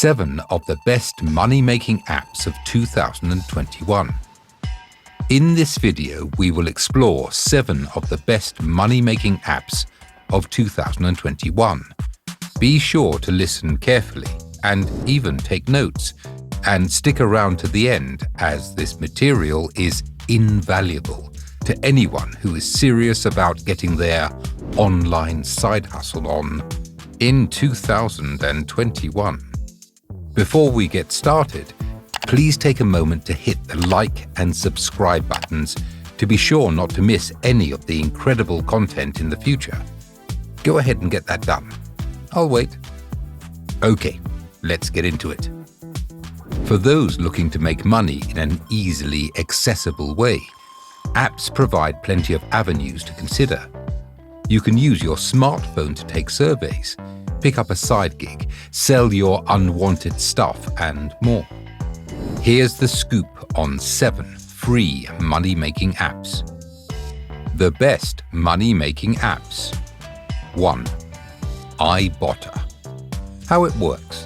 7 of the best money-making apps of 2021. In this video, we will explore 7 of the best money-making apps of 2021. Be sure to listen carefully and even take notes, and stick around to the end, as this material is invaluable to anyone who is serious about getting their online side hustle on in 2021. Before we get started, please take a moment to hit the like and subscribe buttons to be sure not to miss any of the incredible content in the future. Go ahead and get that done. I'll wait. Okay, let's get into it. For those looking to make money in an easily accessible way, apps provide plenty of avenues to consider. You can use your smartphone to take surveys, pick up a side gig, sell your unwanted stuff, and more. Here's the scoop on 7 free money-making apps. The best money-making apps. 1. IBOTTA. How it works.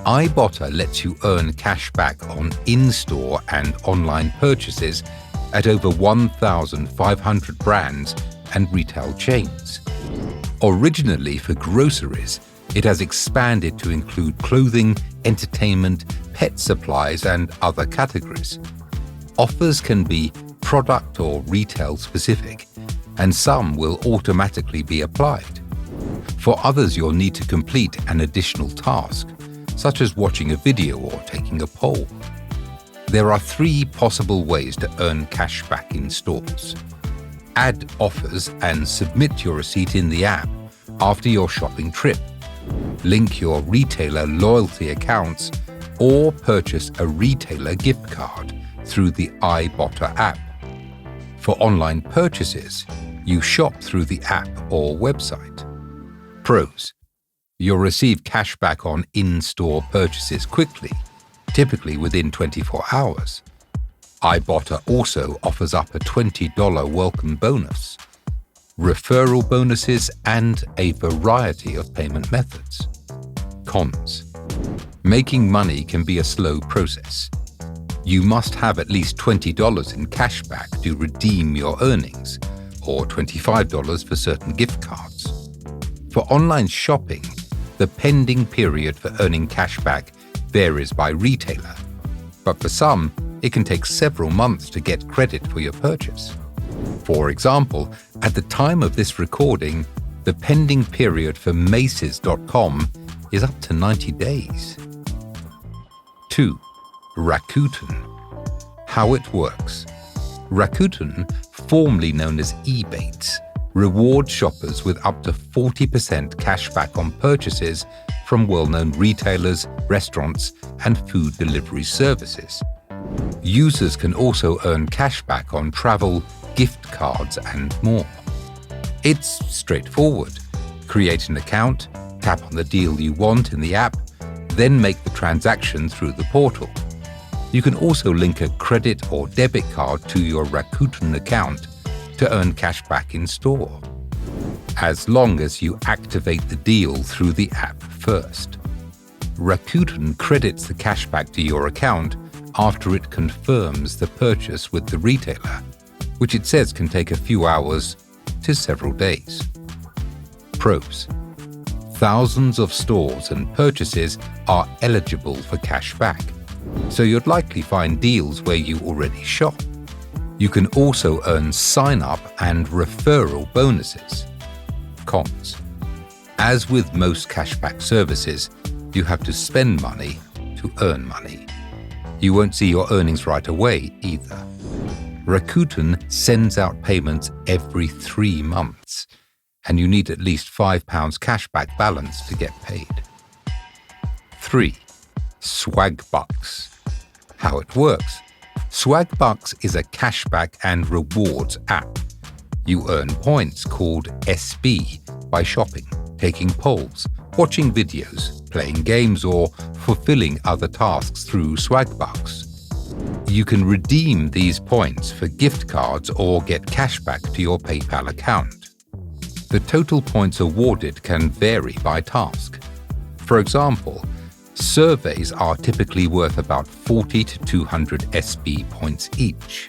IBOTTA lets you earn cash back on in-store and online purchases at over 1,500 brands and retail chains. Originally for groceries, it has expanded to include clothing, entertainment, pet supplies, and other categories. Offers can be product or retail specific, and some will automatically be applied. For others, you'll need to complete an additional task, such as watching a video or taking a poll. There are 3 possible ways to earn cash back in stores. Add offers and submit your receipt in the app after your shopping trip. Link your retailer loyalty accounts or purchase a retailer gift card through the IBOTTA app. For online purchases, you shop through the app or website. Pros: you'll receive cash back on in-store purchases quickly, typically within 24 hours. IBOTTA also offers up a $20 welcome bonus, referral bonuses, and a variety of payment methods. Cons: making money can be a slow process. You must have at least $20 in cash back to redeem your earnings, or $25 for certain gift cards. For online shopping, the pending period for earning cash back varies by retailer, but for some, it can take several months to get credit for your purchase. For example, at the time of this recording, the pending period for Macy's.com is up to 90 days. 2. Rakuten. How it works. Rakuten, formerly known as Ebates, rewards shoppers with up to 40% cash back on purchases from well-known retailers, restaurants, and food delivery services. Users can also earn cash back on travel, gift cards, and more. It's straightforward. Create an account, tap on the deal you want in the app, then make the transaction through the portal. You can also link a credit or debit card to your Rakuten account to earn cash back in store, as long as you activate the deal through the app first. Rakuten credits the cash back to your account after it confirms the purchase with the retailer, which it says can take a few hours to several days. Pros: thousands of stores and purchases are eligible for cash back, so you'd likely find deals where you already shop. You can also earn sign-up and referral bonuses. Cons: as with most cashback services, you have to spend money to earn money. You won't see your earnings right away either. Rakuten sends out payments every 3 months, and you need at least £5 cashback balance to get paid. 3. SWAGBUCKS. How it works. SWAGBUCKS is a cashback and rewards app. You earn points called SB by shopping, taking polls, watching videos, playing games, or fulfilling other tasks through SWAGBUCKS. You can redeem these points for gift cards or get cashback to your PayPal account. The total points awarded can vary by task. For example, Surveys are typically worth about 40 to 200 SB points each.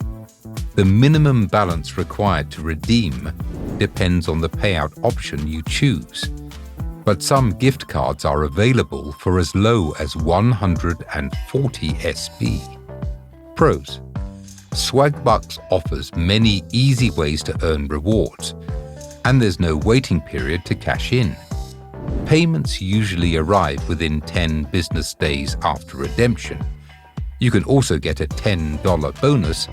The minimum balance required to redeem depends on the payout option you choose, but some gift cards are available for as low as 140 SB. Pros: SWAGBUCKS offers many easy ways to earn rewards, and there's no waiting period to cash in. Payments usually arrive within 10 business days after redemption. You can also get a $10 bonus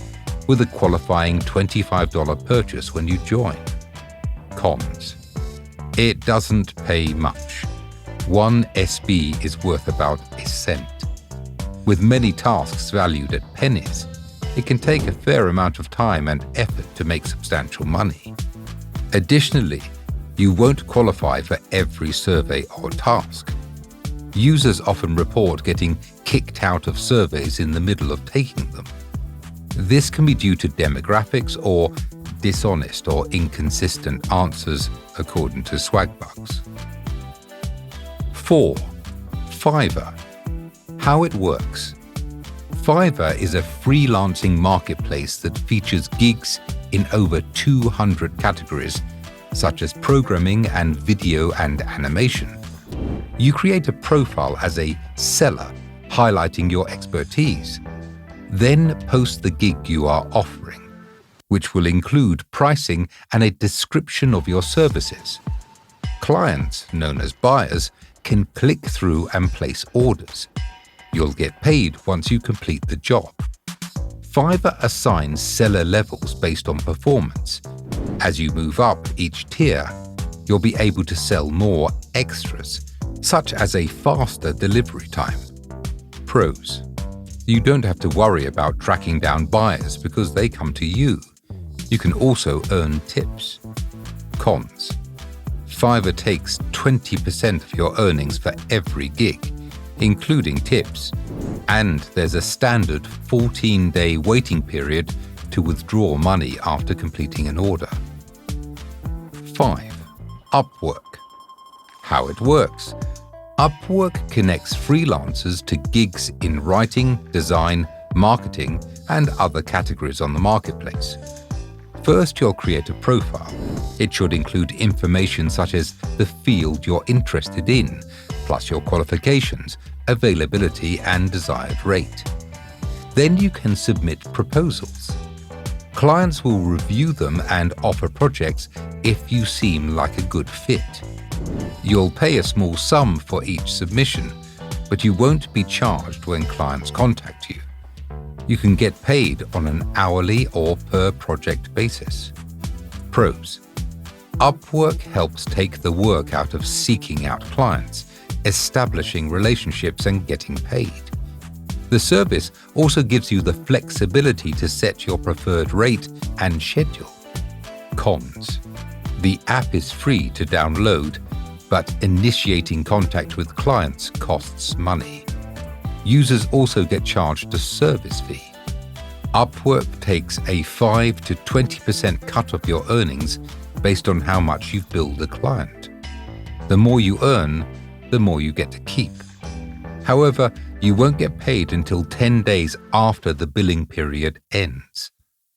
with a qualifying $25 purchase when you join. Cons: it doesn't pay much. 1 SB is worth about a cent. With many tasks valued at pennies, it can take a fair amount of time and effort to make substantial money. Additionally, you won't qualify for every survey or task. Users often report getting kicked out of surveys in the middle of taking them. This can be due to demographics or dishonest or inconsistent answers, according to SWAGBUCKS. 4. FIVERR. How it works. FIVERR is a freelancing marketplace that features gigs in over 200 categories, such as programming and video and animation. You create a profile as a seller, highlighting your expertise. Then post the gig you are offering, which will include pricing and a description of your services. Clients, known as buyers, can click through and place orders. You'll get paid once you complete the job. FIVERR assigns seller levels based on performance. As you move up each tier, you'll be able to sell more extras, such as a faster delivery time. Pros: you don't have to worry about tracking down buyers because they come to you. You can also earn tips. Cons: FIVERR takes 20% of your earnings for every gig, including tips, and there's a standard 14-day waiting period to withdraw money after completing an order. 5. UPWORK. How it works. UPWORK connects freelancers to gigs in writing, design, marketing, and other categories on the marketplace. First, you'll create a profile. It should include information such as the field you're interested in, plus your qualifications, availability, and desired rate. Then you can submit proposals. Clients will review them and offer projects if you seem like a good fit. You'll pay a small sum for each submission, but you won't be charged when clients contact you. You can get paid on an hourly or per project basis. Pros: UPWORK helps take the work out of seeking out clients, establishing relationships, and getting paid. The service also gives you the flexibility to set your preferred rate and schedule. Cons: the app is free to download, but initiating contact with clients costs money. Users also get charged a service fee. UPWORK takes a 5 to 20% cut of your earnings based on how much you've billed a client. The more you earn, the more you get to keep. However, you won't get paid until 10 days after the billing period ends.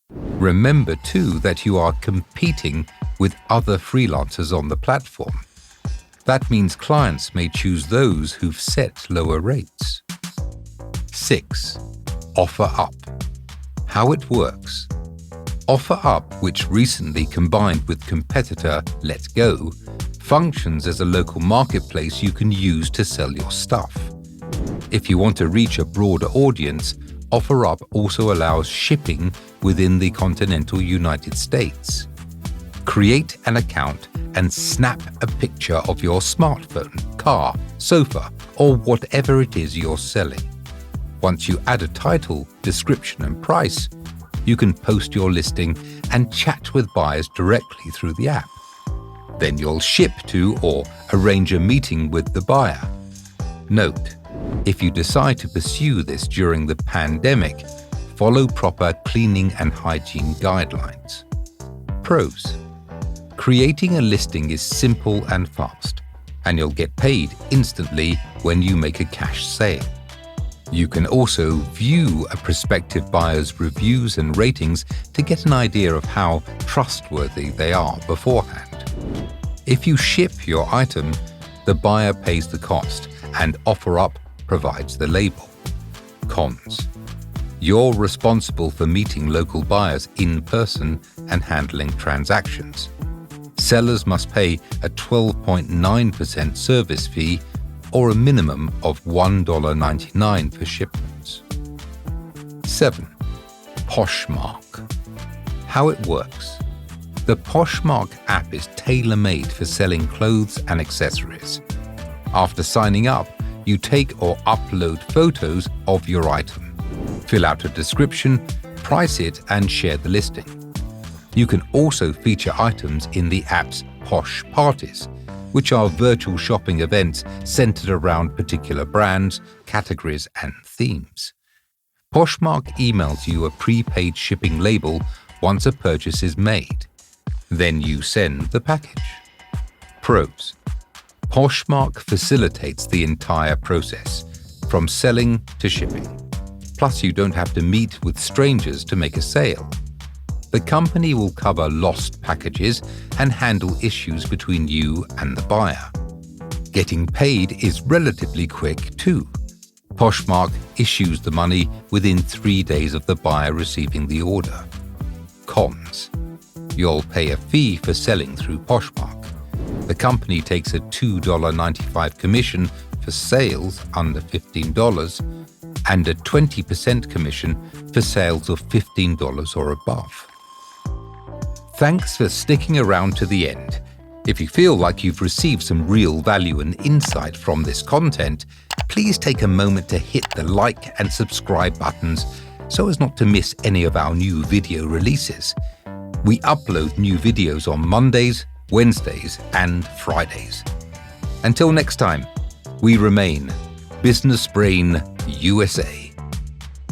Remember too that you are competing with other freelancers on the platform. That means clients may choose those who've set lower rates. 6. OFFERUP. How it works. OFFERUP, which recently combined with competitor Let's Go, functions as a local marketplace you can use to sell your stuff. If you want to reach a broader audience, OFFERUP also allows shipping within the continental United States. Create an account and snap a picture of your smartphone, car, sofa, or whatever it is you're selling. Once you add a title, description, and price, you can post your listing and chat with buyers directly through the app. Then you'll ship to or arrange a meeting with the buyer. Note: if you decide to pursue this during the pandemic, follow proper cleaning and hygiene guidelines. Pros: creating a listing is simple and fast, and you'll get paid instantly when you make a cash sale. You can also view a prospective buyer's reviews and ratings to get an idea of how trustworthy they are beforehand. If you ship your item, the buyer pays the cost and OFFERUP provides the label. Cons: you're responsible for meeting local buyers in person and handling transactions. Sellers must pay a 12.9% service fee or a minimum of $1.99 for shipments. 7. POSHMARK. How it works. The POSHMARK app is tailor-made for selling clothes and accessories. After signing up, you take or upload photos of your item, fill out a description, price it, and share the listing. You can also feature items in the app's Posh Parties, which are virtual shopping events centered around particular brands, categories, and themes. Poshmark emails you a prepaid shipping label once a purchase is made. Then you send the package. Pros: Poshmark facilitates the entire process, from selling to shipping. Plus, you don't have to meet with strangers to make a sale. The company will cover lost packages and handle issues between you and the buyer. Getting paid is relatively quick too. Poshmark issues the money within 3 days of the buyer receiving the order. Cons: you'll pay a fee for selling through Poshmark. The company takes a $2.95 commission for sales under $15 and a 20% commission for sales of $15 or above. Thanks for sticking around to the end. If you feel like you've received some real value and insight from this content, please take a moment to hit the like and subscribe buttons so as not to miss any of our new video releases. We upload new videos on Mondays, Wednesdays, and Fridays. Until next time, we remain Business Brain USA.